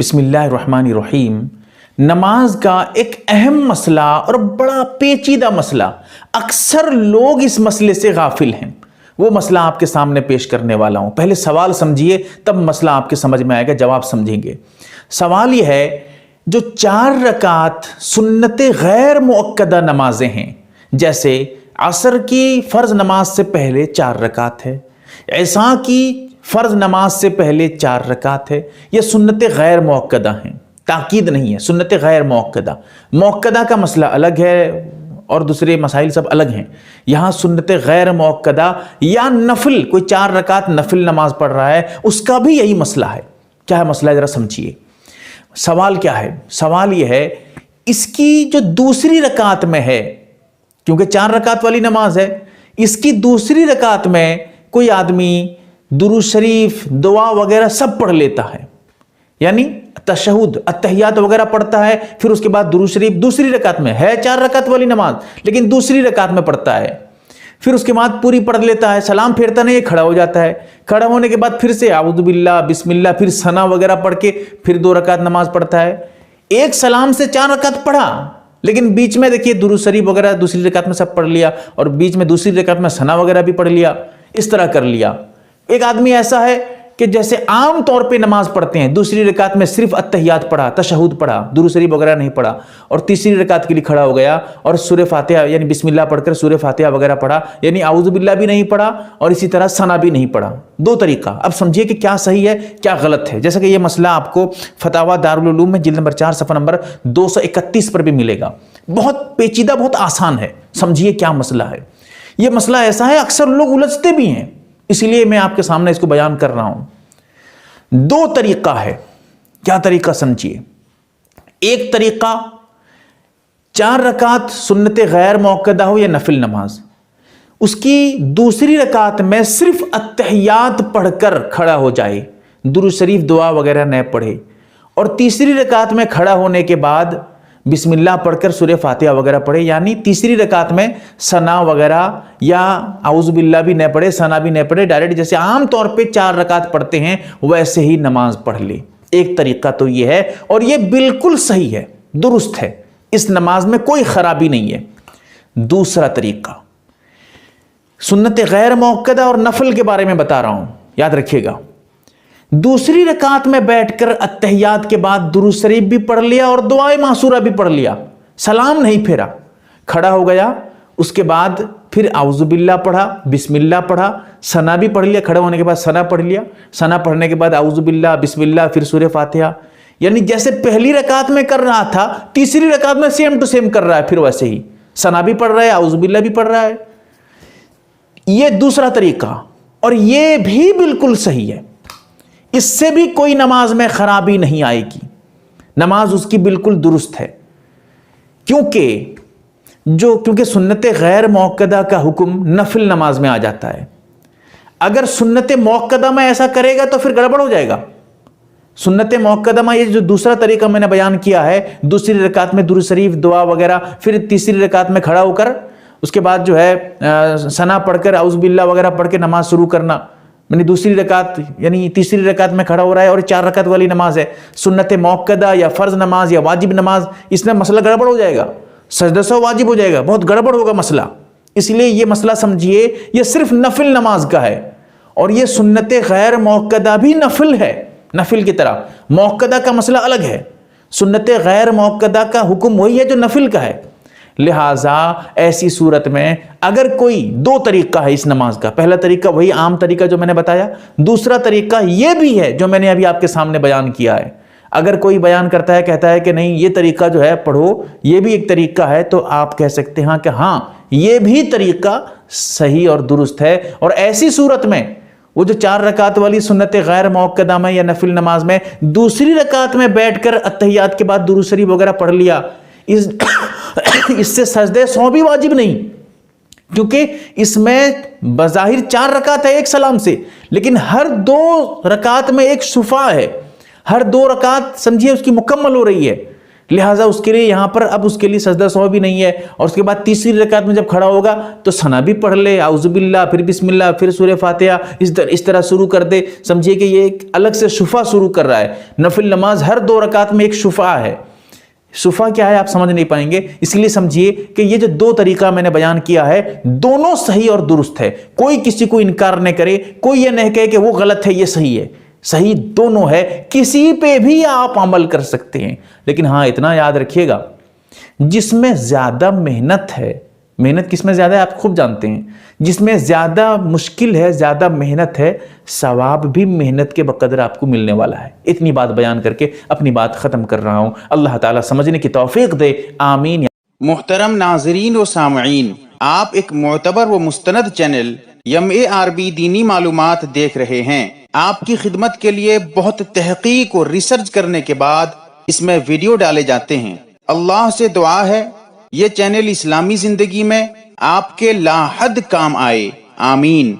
بسم اللہ الرحمن الرحیم۔ نماز کا ایک اہم مسئلہ اور بڑا پیچیدہ مسئلہ، اکثر لوگ اس مسئلے سے غافل ہیں، وہ مسئلہ آپ کے سامنے پیش کرنے والا ہوں۔ پہلے سوال سمجھیے، تب مسئلہ آپ کے سمجھ میں آئے گا، جواب سمجھیں گے۔ سوال یہ ہے، جو 4 رکعت سنت غیر مؤکدہ نمازیں ہیں، جیسے عصر کی فرض نماز سے پہلے 4 رکعت ہے، عشاء کی فرض نماز سے پہلے 4 رکعت ہے، یہ سنت غیر مؤکدہ ہیں، تاکید نہیں ہے، سنت غیر مؤکدہ۔ مؤکدہ کا مسئلہ الگ ہے اور دوسرے مسائل سب الگ ہیں، یہاں سنت غیر مؤکدہ یا نفل، کوئی 4 رکعت نفل نماز پڑھ رہا ہے، اس کا بھی یہی مسئلہ ہے۔ کیا ہے مسئلہ، ذرا سمجھیے۔ سوال کیا ہے؟ سوال یہ ہے، اس کی جو دوسری رکعت میں ہے، کیونکہ 4 رکعت والی نماز ہے، اس کی دوسری رکعت میں کوئی آدمی درود شریف، دعا وغیرہ سب پڑھ لیتا ہے، یعنی تشہد، اتحیات وغیرہ پڑھتا ہے، پھر اس کے بعد درود شریف دوسری رکعت میں ہے، 4 رکعت والی نماز لیکن دوسری رکعت میں پڑھتا ہے، پھر اس کے بعد پوری پڑھ لیتا ہے، سلام پھیرتا نہیں، کھڑا ہو جاتا ہے، کھڑا ہونے کے بعد پھر سے اعوذ باللہ، بسم اللہ، پھر ثنا وغیرہ پڑھ کے پھر 2 رکعت نماز پڑھتا ہے۔ ایک سلام سے 4 رکعت پڑھا، لیکن بیچ میں دیکھیے درود شریف وغیرہ دوسری رکعت میں سب پڑھ لیا، اور بیچ میں دوسری رکعت میں ثنا وغیرہ بھی پڑھ لیا، اس طرح کر لیا۔ ایک آدمی ایسا ہے کہ جیسے عام طور پہ نماز پڑھتے ہیں، دوسری رکعت میں صرف اتحیات پڑھا، تشہد پڑھا، درود شریف وغیرہ نہیں پڑھا، اور تیسری رکعت کے لیے کھڑا ہو گیا اور سورہ فاتحہ یعنی بسم اللہ پڑھ کر سورہ فاتحہ وغیرہ پڑھا، یعنی اعوذ باللہ بھی نہیں پڑھا اور اسی طرح ثنا بھی نہیں پڑھا۔ 2 طریقہ۔ اب سمجھیے کہ کیا صحیح ہے کیا غلط ہے، جیسا کہ یہ مسئلہ آپ کو فتاوی دارالعلوم میں جلد نمبر 4 صفحہ نمبر 231 پر بھی ملے گا۔ بہت پیچیدہ، بہت آسان ہے، سمجھیے کیا مسئلہ ہے۔ یہ مسئلہ ایسا ہے، اکثر لوگ الجھتے بھی ہیں، اسی لیے میں آپ کے سامنے اس کو بیان کر رہا ہوں۔ 2 طریقہ ہے، کیا طریقہ سمجھیے۔ ایک طریقہ 4 رکعت سنت غیر مؤکدہ ہو یا نفل نماز، اس کی دوسری رکعت میں صرف اتحیات پڑھ کر کھڑا ہو جائے، درود شریف دعا وغیرہ نہ پڑھے، اور تیسری رکعت میں کھڑا ہونے کے بعد بسم اللہ پڑھ کر سورہ فاتحہ وغیرہ پڑھے، یعنی تیسری رکعت میں ثنا وغیرہ یا اعوذ باللہ بھی نہ پڑھے، ثنا بھی نہ پڑھے، ڈائریکٹ جیسے عام طور پہ 4 رکعت پڑھتے ہیں ویسے ہی نماز پڑھ لے۔ ایک طریقہ تو یہ ہے، اور یہ بالکل صحیح ہے، درست ہے، اس نماز میں کوئی خرابی نہیں ہے۔ دوسرا طریقہ، سنت غیر مؤکدہ اور نفل کے بارے میں بتا رہا ہوں، یاد رکھیے گا۔ دوسری رکعت میں بیٹھ کر اتحیات کے بعد درود شریف بھی پڑھ لیا اور دعائے معصورہ بھی پڑھ لیا، سلام نہیں پھیرا، کھڑا ہو گیا، اس کے بعد پھر اعوذ باللہ پڑھا، بسم اللہ پڑھا، ثنا بھی پڑھ لیا، کھڑا ہونے کے بعد ثنا پڑھ لیا، ثنا پڑھنے کے بعد اعوذ باللہ، بسم اللہ، پھر سورہ فاتحہ، یعنی جیسے پہلی رکعت میں کر رہا تھا تیسری رکعت میں سیم ٹو سیم کر رہا ہے، پھر ویسے ہی ثنا بھی پڑھ رہا ہے، اعوذ باللہ بھی پڑھ رہا ہے۔ یہ دوسرا طریقہ، اور یہ بھی بالکل صحیح ہے، اس سے بھی کوئی نماز میں خرابی نہیں آئے گی، نماز اس کی بالکل درست ہے، کیونکہ سنت غیر مؤکدہ کا حکم نفل نماز میں آ جاتا ہے۔ اگر سنت مؤکدہ میں ایسا کرے گا تو پھر گڑبڑ ہو جائے گا۔ سنت مؤکدہ میں یہ جو دوسرا طریقہ میں نے بیان کیا ہے، دوسری رکعت میں درود شریف دعا وغیرہ، پھر تیسری رکعت میں کھڑا ہو کر اس کے بعد جو ہے ثنا پڑھ کر اعوذ باللہ وغیرہ پڑھ کے نماز شروع کرنا، یعنی دوسری رکعت یعنی تیسری رکعت میں کھڑا ہو رہا ہے اور 4 رکعت والی نماز ہے، سنت مؤکدہ یا فرض نماز یا واجب نماز، اس میں مسئلہ گڑبڑ ہو جائے گا، سجدہ سہو واجب ہو جائے گا، بہت گڑبڑ ہوگا مسئلہ۔ اس لیے یہ مسئلہ سمجھیے، یہ صرف نفل نماز کا ہے، اور یہ سنت غیر مؤکدہ بھی نفل ہے، نفل کی طرح۔ مؤکدہ کا مسئلہ الگ ہے، سنت غیر مؤکدہ کا حکم وہی ہے جو نفل کا ہے۔ لہٰذا ایسی صورت میں اگر کوئی 2 طریقہ ہے اس نماز کا، پہلا طریقہ وہی عام طریقہ جو میں نے بتایا، دوسرا طریقہ یہ بھی ہے جو میں نے ابھی آپ کے سامنے بیان کیا ہے۔ اگر کوئی بیان کرتا ہے، کہتا ہے کہ نہیں یہ طریقہ جو ہے پڑھو، یہ بھی ایک طریقہ ہے، تو آپ کہہ سکتے ہیں کہ ہاں یہ بھی طریقہ صحیح اور درست ہے۔ اور ایسی صورت میں وہ جو 4 رکعت والی سنت غیر مؤکدہ میں یا نفل نماز میں دوسری رکعت میں بیٹھ کر اتحیات کے بعد درود شریف وغیرہ پڑھ لیا، اس سے سجدہ سہو بھی واجب نہیں، کیونکہ اس میں بظاہر 4 رکعت ہے ایک سلام سے، لیکن ہر 2 رکعت میں ایک شفاء ہے، ہر 2 رکعت سمجھیے اس کی مکمل ہو رہی ہے، لہٰذا اس کے لیے یہاں پر اب اس کے لیے سجدہ سہو بھی نہیں ہے، اور اس کے بعد تیسری رکعت میں جب کھڑا ہوگا تو ثنا بھی پڑھ لے، اعوذ باللہ، پھر بسم اللہ، پھر سورہ فاتحہ، اس طرح شروع کر دے. سمجھیے کہ یہ ایک الگ سے شفا شروع کر رہا ہے. نفل نماز ہر 2 رکعت میں ایک شفا ہے. شفا کیا ہے آپ سمجھ نہیں پائیں گے، اس لیے سمجھیے کہ یہ جو 2 طریقہ میں نے بیان کیا ہے دونوں صحیح اور درست ہے. کوئی کسی کو انکار نہ کرے، کوئی یہ نہ کہے کہ وہ غلط ہے یہ صحیح ہے. صحیح دونوں ہے، کسی پہ بھی آپ عمل کر سکتے ہیں. لیکن ہاں اتنا یاد رکھیے گا، جس میں زیادہ محنت ہے، محنت کس میں زیادہ ہے آپ خوب جانتے ہیں، جس میں زیادہ مشکل ہے، زیادہ محنت ہے، ثواب بھی محنت کے بقدر آپ کو ملنے والا ہے. اتنی بات بیان کر کے اپنی بات ختم کر رہا ہوں. اللہ تعالیٰ سمجھنے کی توفیق دے، آمین. محترم ناظرین و سامعین، آپ ایک معتبر و مستند چینل MARB دینی معلومات دیکھ رہے ہیں. آپ کی خدمت کے لیے بہت تحقیق اور ریسرچ کرنے کے بعد اس میں ویڈیو ڈالے جاتے ہیں. اللہ سے دعا ہے یہ چینل اسلامی زندگی میں آپ کے لا حد کام آئے. آمین.